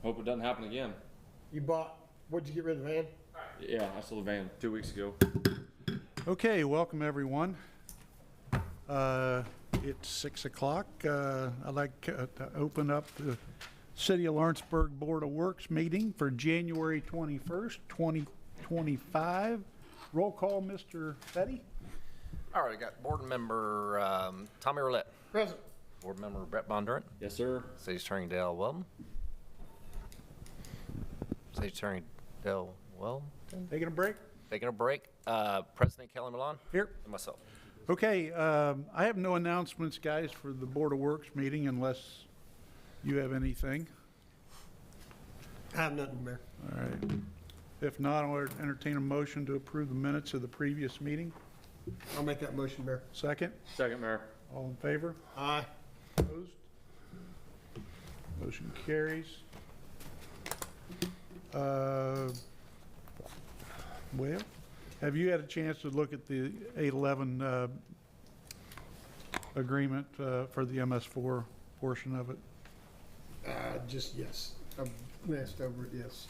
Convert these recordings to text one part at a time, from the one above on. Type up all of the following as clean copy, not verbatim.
Hope it doesn't happen again. What'd you get rid of the van? Yeah, I sold a van 2 weeks ago. Okay, welcome everyone. It's 6 o'clock. I'd like to open up the City of Lawrenceburg Board of Works meeting for January 21st, 2025. Roll call, Mr. Fetty. All right, I got board member Tommy Roulette, Present. board member Brett Bondurant, Yes, sir. City Attorney Dale Weldon, City Attorney Dale Weldon, Taking a break? taking a break, President Kelly Milan, Here. and myself. Okay, I have no announcements, guys, for the Board of Works meeting unless you have anything. I have nothing, Mayor. All right. If not, I'll entertain a motion to approve the minutes of the previous meeting. I'll make that motion, Mayor. Second? Second, Mayor. All in favor? Aye. Opposed? Motion carries. Well, have you had a chance to look at the 811 agreement for the MS4 portion of it? Just yes. I've glanced over it, yes.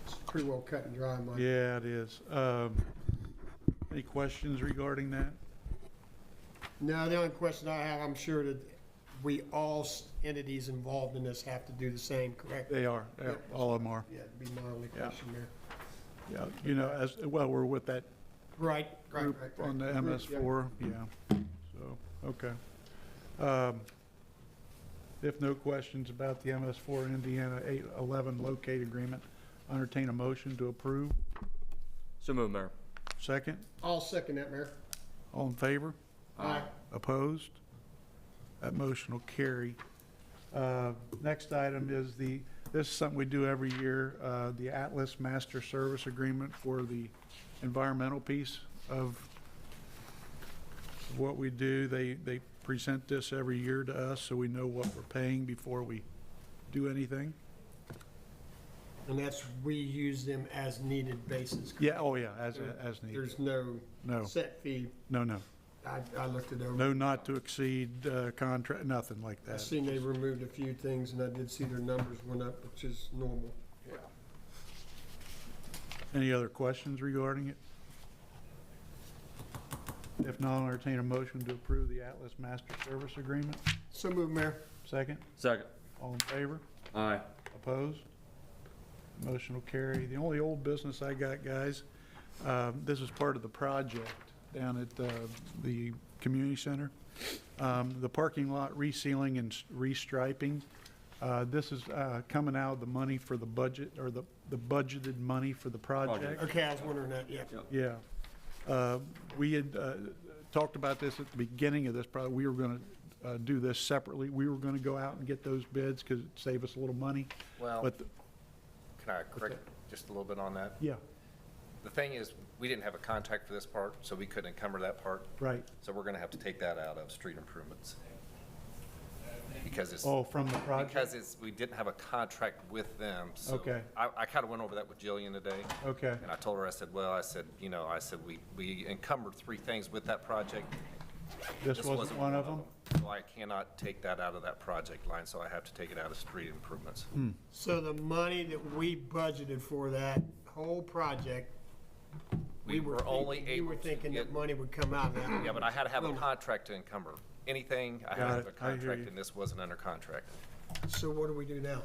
It's pretty well cut and dry, Mike. Yeah, it is. Any questions regarding that? No, the only question I have, I'm sure that all entities involved in this have to do the same, correct? They are. Yeah, all of them are. Yeah, it'd be my only Yeah. question there. Yeah, you know, as well, we're with that Right. group on the MS4, yeah, so, okay. If no questions about the MS4 Indiana 811 locate agreement, I entertain a motion to approve. So move, Mayor. Second, I'll second that, Mayor. all in favor? Aye. Opposed? That motion will carry. Next item is this is something we do every year, the Atlas Master Service Agreement for the environmental piece of what we do. They present this every year to us so we know what we're paying before we do anything. And that's, we use them as needed basis. Yeah, oh yeah, as needed. There's no No, set fee. no, no. I looked it over. No not to exceed contract, nothing like I that. seen they removed a few things, and I did see their numbers went up, which is normal. Any other questions regarding it? If not, I'll entertain a motion to approve the Atlas Master Service Agreement. So move, Mayor. Second, Second. all in favor? Aye. Opposed? Motion will carry. The only old business I got, guys, this is part of the project down at the community center. The parking lot resealing and restriping. This is coming out of the money for the budget, or the budgeted money for the project. Okay, I was wondering that, yeah. Yeah. We had talked about this at the beginning of this project. We were going to do this separately. We were going to go out and get those bids because it'd save us a little money. Well, But, can I correct just a little bit on that? yeah, The thing is, we didn't have a contract for this part, so we couldn't encumber that part. right. So we're gonna have to take that out of street improvements. Because it's, Oh, from the project? because we didn't have a contract with them, so. Okay. I kinda went over that with Jillian today. Okay, And I told her, I said, we encumbered 3 things with that project. this wasn't one of them? So I cannot take that out of that project line, so I have to take it out of street improvements. So the money that we budgeted for that whole project, We were only you were able to thinking that get, money would come out of that. yeah, but I had to have a contract to encumber. Anything, I had to Got have it. a I hear contract, you. and this wasn't under contract. So what do we do now?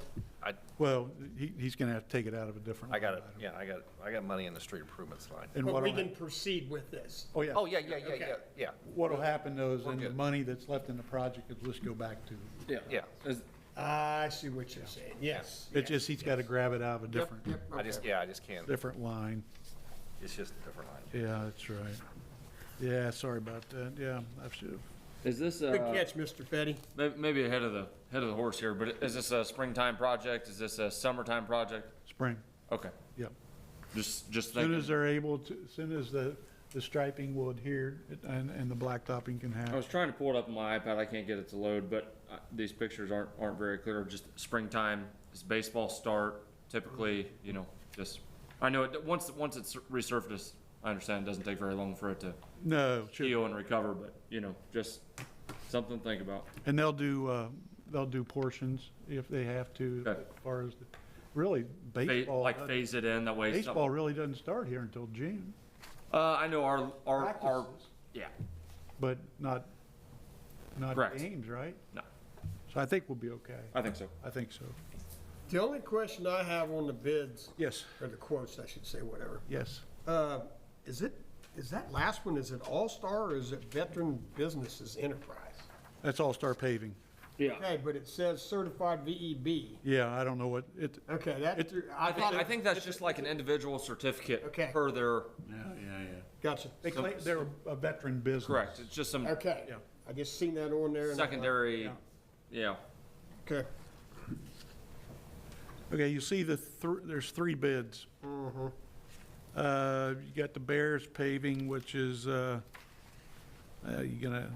Well, he's going to have to take it out of a different. I got it, line item. yeah, I got money in the street improvements line. And But what'll we can proceed with this. oh, yeah. Oh, yeah, Okay. yeah. What'll happen though is We're then the good. money that's left in the project will just go back to, Yeah. I see what you're saying, yes. it's just, he's got to grab it out of a Yep, different, yep, I just can't, different line. it's just a different line. Yeah, that's right. Yeah, sorry about that. Yeah, I should have. Is this Good catch, Mr. Fetty. maybe ahead of the horse here? But is this a springtime project? Is this a summertime project? Spring, Okay. yep. Just As soon thinking. as they're able to, as soon as the striping will adhere and the blacktopping can I happen. was trying to pull it up on my iPad. I can't get it to load, but these pictures aren't very clear. Just springtime. It's baseball start. Typically, just I know it once it's resurfaced. I understand it doesn't take very long for it to No, sure. heal and recover, but just something to think about. And they'll do they'll do portions if they have to, Okay. as far as, really, baseball. Like phase it in, that way. Baseball really doesn't start here until June, I know our, practices, yeah, but not Correct. games, right? no, So I think we'll be okay. I think so. I think so. The only question I have on the bids, Yes, or the quotes, I should say, whatever, yes. is that last one, is it All-Star or is it Veteran Businesses Enterprise? That's All-Star Paving. Yeah. Okay, but it says certified VEB. Yeah, I don't know what, it, Okay, that, I think that's just like an individual certificate Okay. per their, gotcha. they're a veteran business. correct, it's just some Okay, Yeah. I just seen that on there. and I'm like, secondary, Yeah. yeah. Okay. Okay, you see there's three bids. Mm-hmm. You got the Bears paving, which is, you gonna,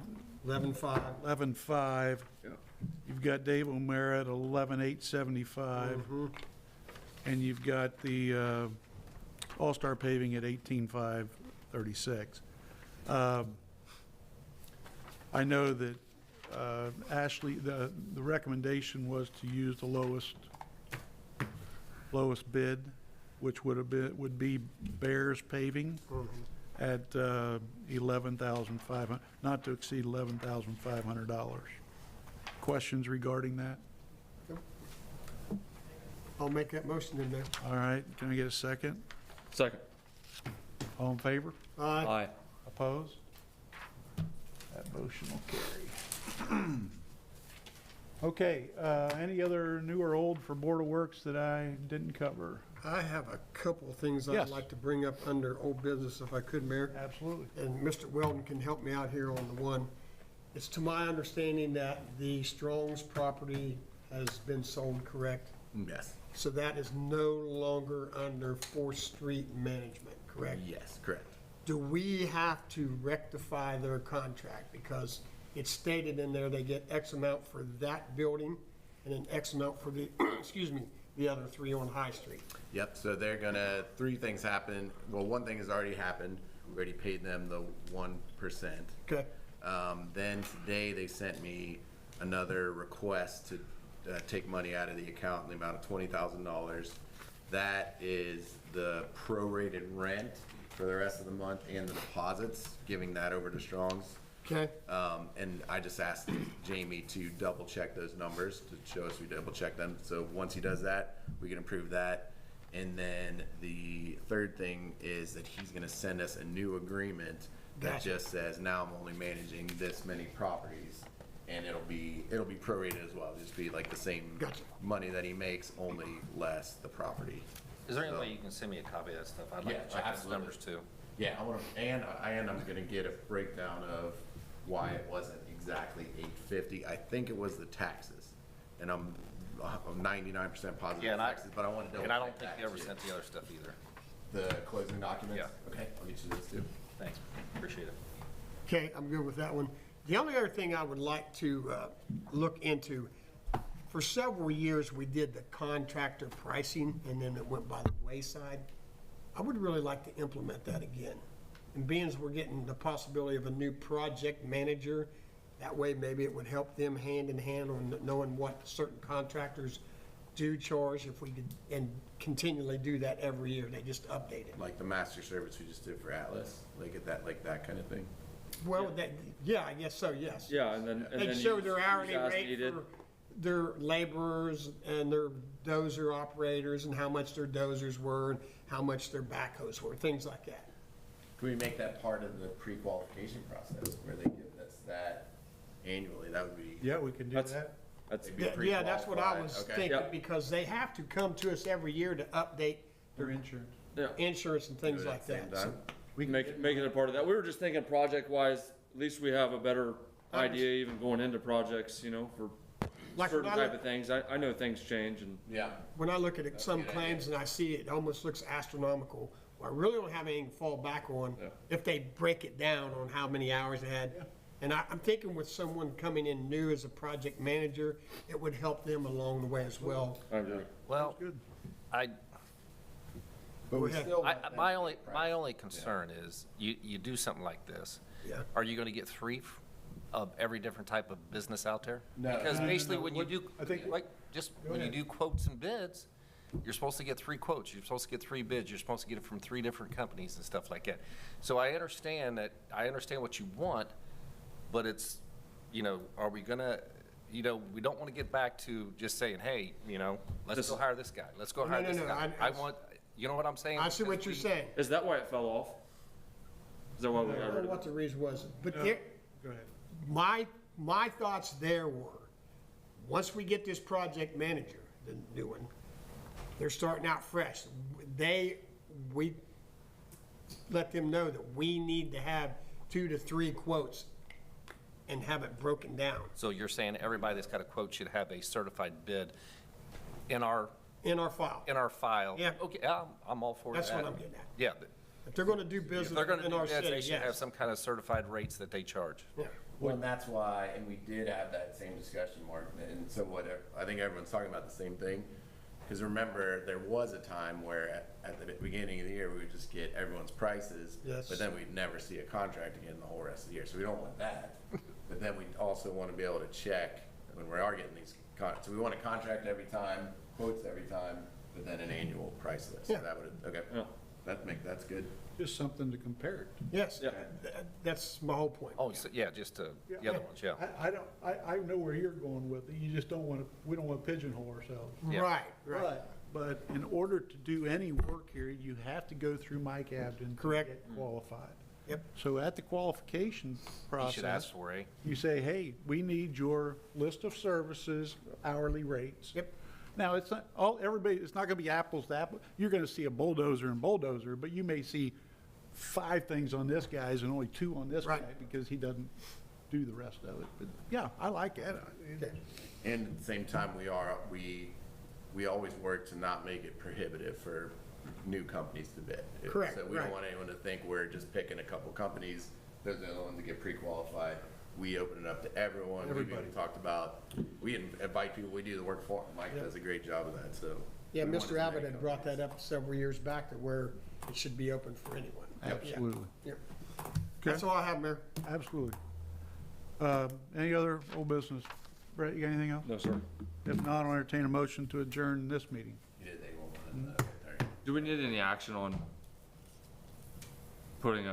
11.5. 11.5. Yeah. You've got Dave O'Mara at 11,875. Mm-hmm. And you've got the All-Star Paving at 18,536. I know that Ashley, the recommendation was to use the lowest bid, which would be Bears Paving at 11,500, not to exceed $11,500. Questions regarding that? I'll make that motion in there. All right, can I get a second? Second. All in favor? Aye. Aye. Opposed? That motion will carry. Okay, any other new or old for Board of Works that I didn't cover? I have a couple of things I'd Yes. like to bring up under old business if I could, Mayor. Absolutely. And Mr. Weldon can help me out here on the one. It's to my understanding that the Strong's property has been sold, correct? Yes. So that is no longer under Fourth Street management, correct? Yes, correct. Do we have to rectify their contract? Because it's stated in there they get X amount for that building and then X amount for the, excuse me, the other three on High Street. Yep, so they're gonna, three things happen. Well, one thing has already happened. We already paid them the 1%. Okay, Then today they sent me another request to take money out of the account in the amount of $20,000. That is the prorated rent for the rest of the month and the deposits, giving that over to Strong's. okay, And I just asked Jamie to double check those numbers to show us we double check them. So once he does that, we can approve that. And then the third thing is that he's gonna send us a new agreement that Gotcha. just says, now I'm only managing this many properties. And it'll be prorated as well, just be like the same Gotcha. money that he makes, only less the property. Is there any So- way you can send me a copy of that stuff? I'd like Yeah, to check those absolutely. numbers too. Yeah, I want to, and I'm gonna get a breakdown of why it wasn't exactly 850. I think it was the taxes, and I'm 99% positive Yeah, and I, taxes, but I want to double and I don't check think that you ever too. sent the other stuff either. The closing documents? Yeah. Okay, I'll get you those too. Thanks, appreciate it. okay, I'm good with that one. The only other thing I would like to look into, for several years, we did the contractor pricing, and then it went by the wayside. I would really like to implement that again. And being as we're getting the possibility of a new project manager, that way maybe it would help them hand in hand on knowing what certain contractors do charge if we could, and continually do that every year, they just update it. Like the master service we just did for Atlas, like that kind of thing. Well, that, yeah, I guess so, yes. Yeah, and then. They'd you show use- their use hourly as rate needed. for their laborers and their dozer operators and how much their dozers were and how much their backhoes were, things like that. Can we make that part of the pre-qualification process where they give us that annually? That would be. Yeah, we can do That's- that. That's, Maybe Yeah, yeah, that's what I was Okay. thinking, Yep. because they have to come to us every year to update Their insurance. yeah, insurance and things Do it like at the same that. So- time? we can make it a part of that. We were just thinking project-wise, at least we have a better idea even going into projects, you know, for Like certain when I type look- of things. I know things change and, Yeah. When I look at it, some a good claims and I see it almost looks astronomical, well, I really don't have anything to fall back on Yeah. if they break it down on how many hours they had. And I'm thinking with someone coming in new as a project manager, it would help them along the way as well. I agree. Well, Good. But we Go ahead. still want that my only price. concern is, you do something like this. Yeah. Are you gonna get three of every different type of business out there? No. Because No, no, basically, no. when you do, I think- like, just Go when you ahead. do quotes and bids, you're supposed to get 3 quotes, you're supposed to get 3 bids, you're supposed to get it from 3 different companies and stuff like that. So I understand what you want, but it's, are we gonna, we don't want to get back to just saying, hey, let's go hire this guy, let's go hire No, this no, guy. I- I want, you know what I'm saying? I see what you're saying. Is that why it fell off? Is that why we I got don't rid know of what it? the reason was, but No, there, Go ahead. my thoughts there were, once we get this project manager, the new one, they're starting out fresh. We let them know that we need to have 2 to 3 quotes and have it broken down So you're saying everybody that's got a quote should have a certified bid in our in our file. file? Yeah. Okay, I'm all for that. That's what I'm getting at. Yeah, If they're gonna do if business they're gonna in do our bids, city, they should have yes. some kind of certified rates that they charge. Yeah. Well, and that's why, and we did have that same discussion, Mark, and so I think everyone's talking about the same thing. Because remember, there was a time where at the beginning of the year, we would just get everyone's prices. Yes. But then we'd never see a contract again the whole rest of the year, so we don't want that. But then we also want to be able to check when we are getting these, so we want a contract every time, quotes every time, but then an annual price list. So Yeah. that would, okay, Yeah. that's good. Just something to compare it to. Yes, Yeah. that's my whole point. Oh, so, yeah, just the other ones, yeah. I know where you're going with it. You just don't want to, we don't want to pigeonhole ourselves. Yeah. Right. But in order to do any work here, you have to go through Mike Abden. to Correct. get qualified. Yep. So at the qualification You should ask process, for a, you say, hey, we need your list of services, hourly rates. Yep. Now, it's not, it's not gonna be apples to apples. You're gonna see a bulldozer and bulldozer, but you may see 5 things on this guy's and only 2 on this guy Right. because he doesn't do the rest of it. But yeah, I like it. Okay. And at the same time, we always work to not make it prohibitive for new companies to bid. Correct, So we don't right. want anyone to think we're just picking a couple companies, those are the only ones that get pre-qualified. We open it up to everyone. We've Everybody. even talked about, we invite people, we do the work for them. Mike does a great job of that, so. Yeah, we want Mr. as Abbott many had brought companies. that up several years back to where it should be open for anyone. Yep. Absolutely. Yep. That's all I have, Mayor. Absolutely. Any other old business? Brett, you got anything else? No, sir. If not, I'll entertain a motion to adjourn this meeting. You did, they won't want to, all right. Do we need any action on putting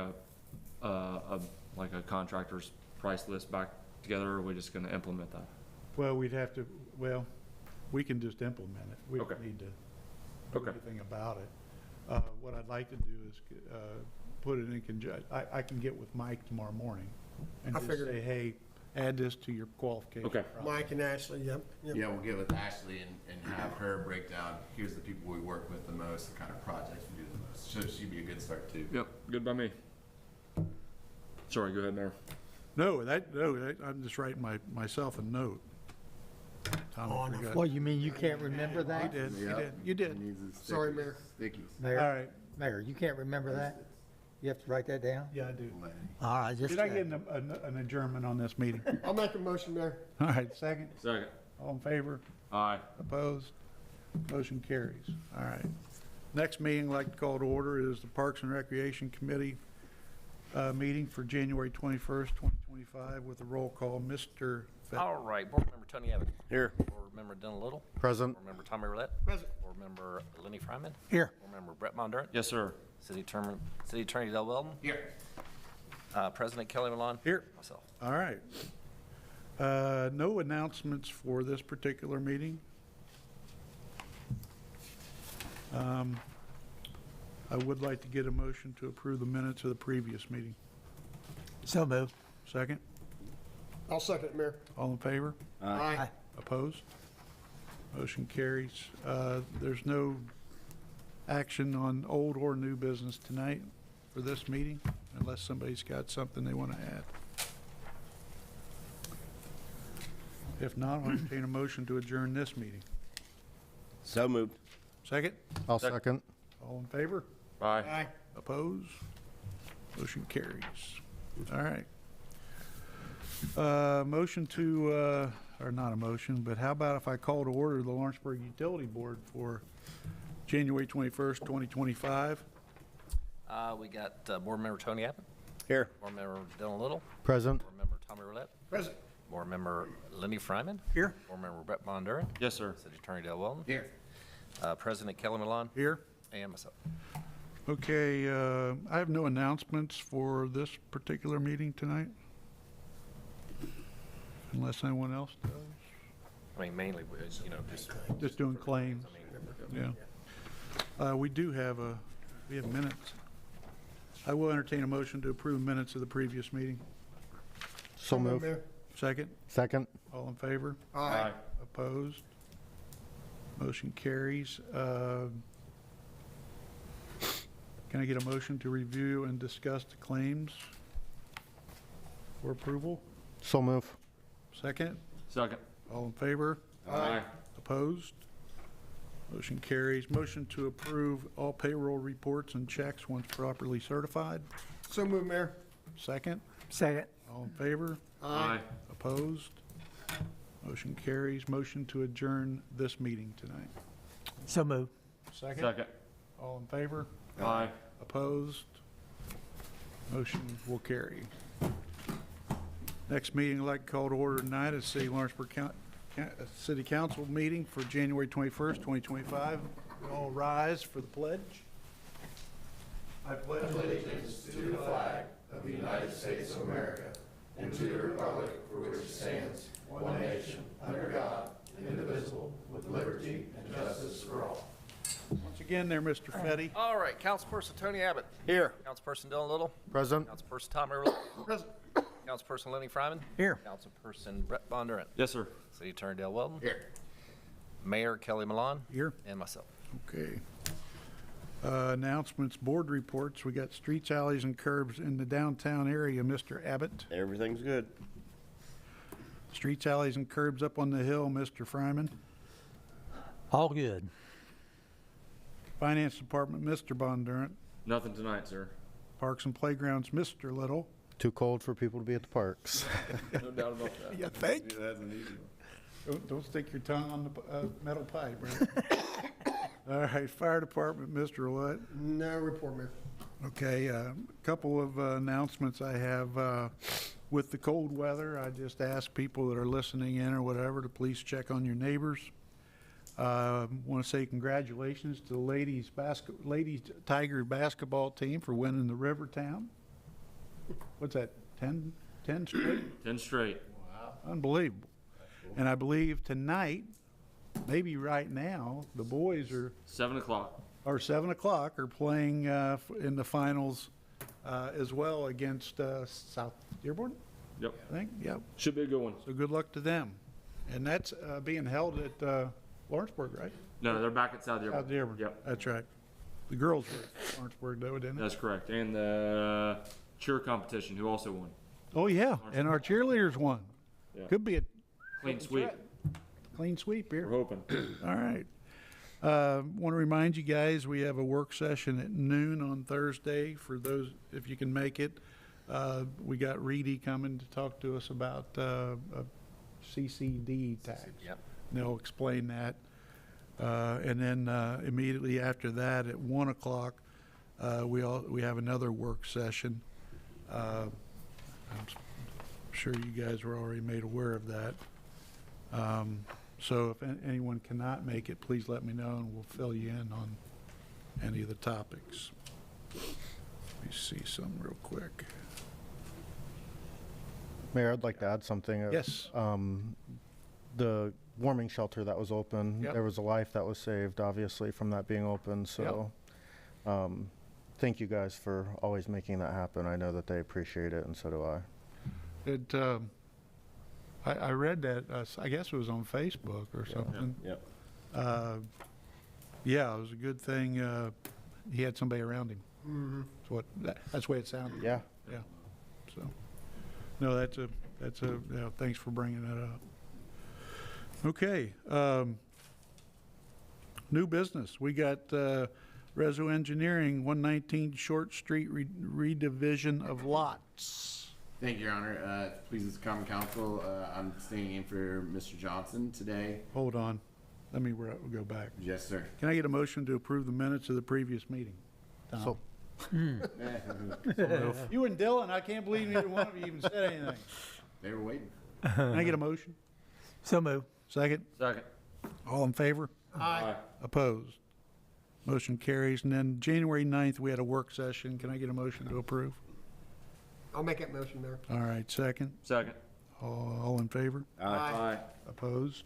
like a contractor's price list back together, or are we just gonna implement that? Well, we can just implement it. We don't Okay. need to do Okay. anything about it. What I'd like to do is put it in conjunction. I can get with Mike tomorrow morning and I just figured- say, hey, add this to your qualification. Okay. process. Mike and Ashley, yep. Yeah, we'll get with Ashley and have her break down, here's the people we work with the most, the kind of projects we do the most. So she'd be a good start too. Yep, good by me. Sorry, go ahead, Mayor. No, I'm just writing myself a note. Tommy Oh, no. forgot. Well, you mean you can't remember You that? did, you did. Sorry, Mayor. Stickies. All Mayor, right, Mayor, you can't remember that? You have to write that down? yeah, I do. All right, just. Did I get an adjournment on this meeting? I'll make a motion, Mayor. All right, second, Second. all in favor? Aye. Opposed? Motion carries. All right. Next meeting I'd like to call to order is the Parks and Recreation Committee meeting for January 21st, 2025, with a roll call. Mr. Fett. all right, Board Member Tony Abbott. Here. Board Member Dylan Little. Present. Board Member Tommy Roulette. Present. Board Member Lenny Fryman. Here. Board Member Brett Mondurant. Yes, sir. City Attorney Del Weldon. Here. President Kelly Malone. Here. Myself. All right. No announcements for this particular meeting. I would like to get a motion to approve the minutes of the previous meeting. So moved. Second? I'll second it, Mayor. All in favor? Aye. Opposed? Motion carries. There's no action on old or new business tonight for this meeting, unless somebody's got something they want to add. If not, I'll entertain a motion to adjourn this meeting. So moved. Second? I'll second. All in favor? Aye. Aye. Opposed? Motion carries. All right. Motion to, or not a motion, but how about if I call to order the Lawrenceburg Utility Board for January 21st, 2025? We got Board Member Tony Abbott. Here. Board Member Dylan Little. Present. Board Member Tommy Roulette. Present. Board Member Lenny Fryman. Here. Board Member Brett Bondurant. Yes, sir. City Attorney Dale Weldon. Here. President Kelly Malone. Here. And myself. Okay, I have no announcements for this particular meeting tonight. Unless anyone else does. I mean, mainly, Just doing claims, yeah. We have minutes. I will entertain a motion to approve minutes of the previous meeting. So move. Mayor. Second, Second. all in favor? Aye. Opposed? Motion carries. Can I get a motion to review and discuss the claims for approval? So move. Second, Second. all in favor? Aye. Opposed? Motion carries. Motion to approve all payroll reports and checks once properly certified. So moved, Mayor. Second, Second. all in favor? Aye. Opposed? Motion carries. Motion to adjourn this meeting tonight. So moved. Second. All in favor? Aye. Opposed? Motion will carry. Next meeting I'd like to call to order tonight is City Lawrenceburg City Council meeting for January 21st, 2025. We all rise for the pledge. I pledge allegiance to the flag of the United States of America and to the republic for which it stands, one nation, under God, indivisible, with liberty and justice for all. Once again there, Mr. Fetty. All right, Councilperson Tony Abbott. Here. Councilperson Dylan Little. Present. Councilperson Tom Early. Present. Councilperson Lenny Fryman. Here. Councilperson Brett Bondurant. Yes, sir. City Attorney Dale Weldon. Here. Mayor Kelly Malone. Here. And myself. Okay. Announcements, board reports. We got streets, alleys, and curbs in the downtown area, Mr. Abbott. Everything's good. Streets, alleys, and curbs up on the hill, Mr. Fryman. All good. Finance Department, Mr. Bondurant. Nothing tonight, sir. Parks and Playgrounds, Mr. Little. Too cold for people to be at the parks. No doubt about that. You think? Don't stick your tongue on the metal pipe, right? All right, Fire Department, Mr. Roulette. No report, Mayor. Okay, a couple of announcements I have. With the cold weather, I just ask people that are listening in or whatever to please check on your neighbors. Want to say congratulations to the ladies Tiger basketball team for winning the Rivertown. What's that, 10 straight? 10 straight. Unbelievable. And I believe tonight, maybe right now, the boys are 7 o'clock. or 7 o'clock are playing in the finals as well against South Dearborn, Yep. I think. Yep. Should be a good one. So good luck to them. And that's being held at Lawrenceburg, right? No, they're back at South Dearborn. South Dearborn. Yep. That's right. The girls were at Lawrenceburg, though, didn't it? That's correct. And the cheer competition, who also won. Oh, yeah. And our cheerleaders won. Yeah. Could be a Clean sweep. clean sweep here. We're hoping. All right. Want to remind you guys, we have a work session at noon on Thursday for those, if you can make it. We got Reedy coming to talk to us about a CCD tax. Yep. They'll explain that. And then immediately after that, at 1 o'clock, we have another work session. I'm sure you guys were already made aware of that. So if anyone cannot make it, please let me know and we'll fill you in on any of the topics. Let me see something real quick. Mayor, I'd like to add something. Yes. The warming shelter that was open, Yep. there was a life that was saved, obviously, from that being open. So thank you guys for always making that happen. I know that they appreciate it, and so do I. It, I read that, I guess it was on Facebook or something. Yep. Yeah, it was a good thing. He had somebody around him. That's the way it sounded. Yeah. Yeah. So, no, that's a, yeah, thanks for bringing that up. Okay. New business. We got, Reso Engineering, 119 Short Street redivision of lots. Thank you, Your Honor. Please, the Common Council, I'm standing in for Mr. Johnson today. Hold on. Let me go back. Yes, sir. Can I get a motion to approve the minutes of the previous meeting? Tom? So, You and Dylan, I can't believe neither one of you even said anything. They were waiting. Can I get a motion? So move. Second? Second. All in favor? Aye. Opposed? Motion carries. And then January 9th, we had a work session. Can I get a motion to approve? I'll make that motion, Mayor. All right, second. Second. All in favor? Aye. Opposed?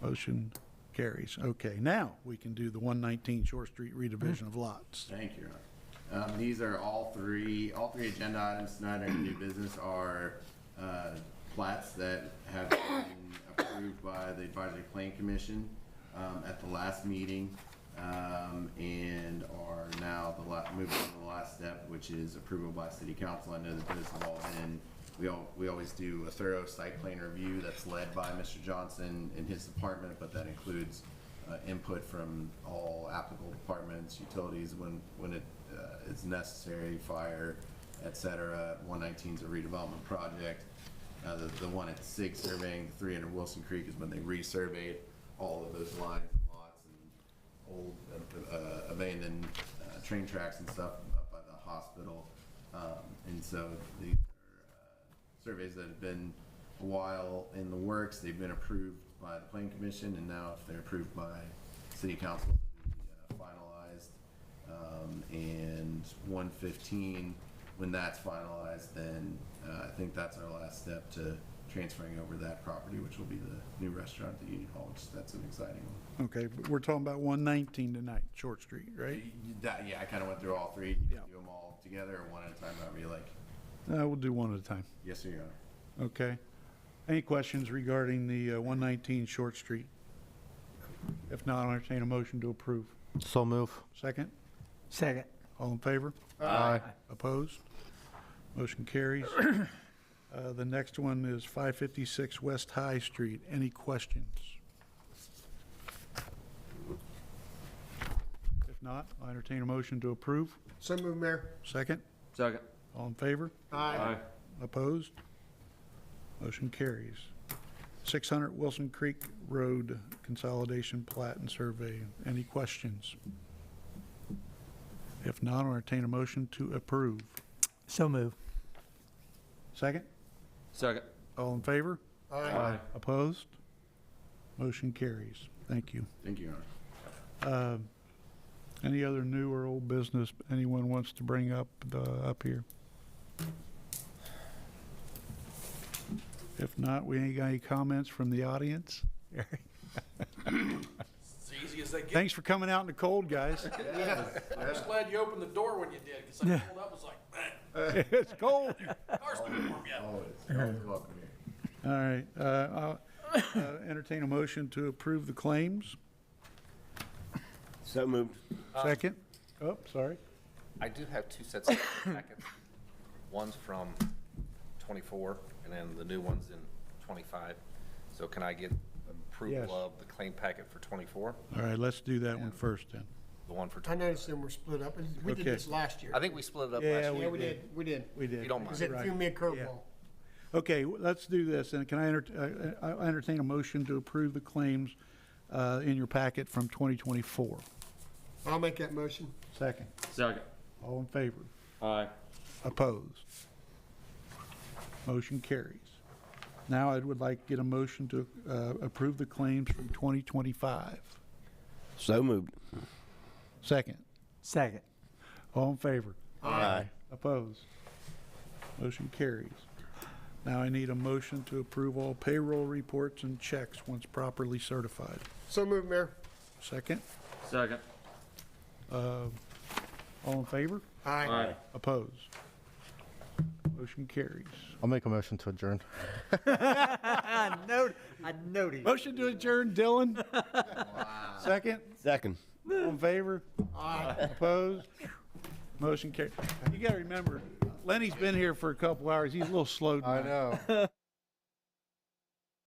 Motion carries. Okay, now we can do the 119 Short Street redivision of lots. Thank you, Your Honor. These are all three agenda items tonight under new business are plats that have been approved by the Advisory Plan Commission at the last meeting and are now moving on to the last step, which is approval by City Council. I know that those have all been, we always do a thorough site plan review that's led by Mr. Johnson in his department, but that includes input from all applicable departments, utilities when it is necessary, fire, et cetera. 119 is a redevelopment project. The one at SIG surveying, 300 Wilson Creek, is when they resurveyed all of those lines and lots and old abandoned train tracks and stuff up by the hospital. And so these are surveys that have been a while in the works. They've been approved by the Plan Commission, and now if they're approved by City Council, they'll be finalized. And 115, when that's finalized, then I think that's our last step to transferring over that property, which will be the new restaurant at the Union Hall, which that's an exciting one. Okay, but we're talking about 119 tonight, Short Street, right? Yeah, I kind of went through all three. You Yeah. can do them all together or one at a time, however you like. We'll do one at a time. Yes, sir, Your Honor. Okay. Any questions regarding the 119 Short Street? If not, I'll entertain a motion to approve. So move. Second? Second. All in favor? Aye. Opposed? Motion carries. The next one is 556 West High Street. Any questions? If not, I'll entertain a motion to approve. So move, Mayor. Second? Second. All in favor? Aye. Opposed? Motion carries. 600 Wilson Creek Road Consolidation Plat and Survey. Any questions? If not, I'll entertain a motion to approve. So move. Second? Second. All in favor? Aye. Opposed? Motion carries. Thank you. Thank you, Your Honor. Any other new or old business anyone wants to bring up here? If not, we ain't got any comments from the audience? It's as easy as they get. Thanks for coming out in the cold, guys. I'm just glad you opened the door when you did, because I pulled up, was like, man, It's cold. car's not warm yet. Always welcome here. All right, I'll entertain a motion to approve the claims. So moved. Second? Oh, sorry. I do have two sets of packets. One's from 24, and then the new one's in 25. So can I get approval Yes. of the claim packet for 24? All right, let's do that one first then. The one for I 25? noticed them were split up. We did Okay. this last year. I think we split it up Yeah, last Yeah, year. we did. We did. We did. If you don't Because mind. it threw me a curveball. Okay, let's do this, and can I I'll entertain a motion to approve the claims in your packet from 2024? I'll make that motion. Second. Second. All in favor? Aye. Opposed? Motion carries. Now I would like to get a motion to approve the claims from 2025. So moved. Second. Second. All in favor? Aye. Opposed? Motion carries. Now I need a motion to approve all payroll reports and checks once properly certified. So move, Mayor. Second. Second. All in favor? Aye. Opposed? Motion carries. I'll make a motion to adjourn. I noted. Motion to adjourn, Dylan. Second. Second. All in favor? Opposed? Motion carries. You gotta remember, Lenny's been here for a couple hours. He's a little slow tonight. know.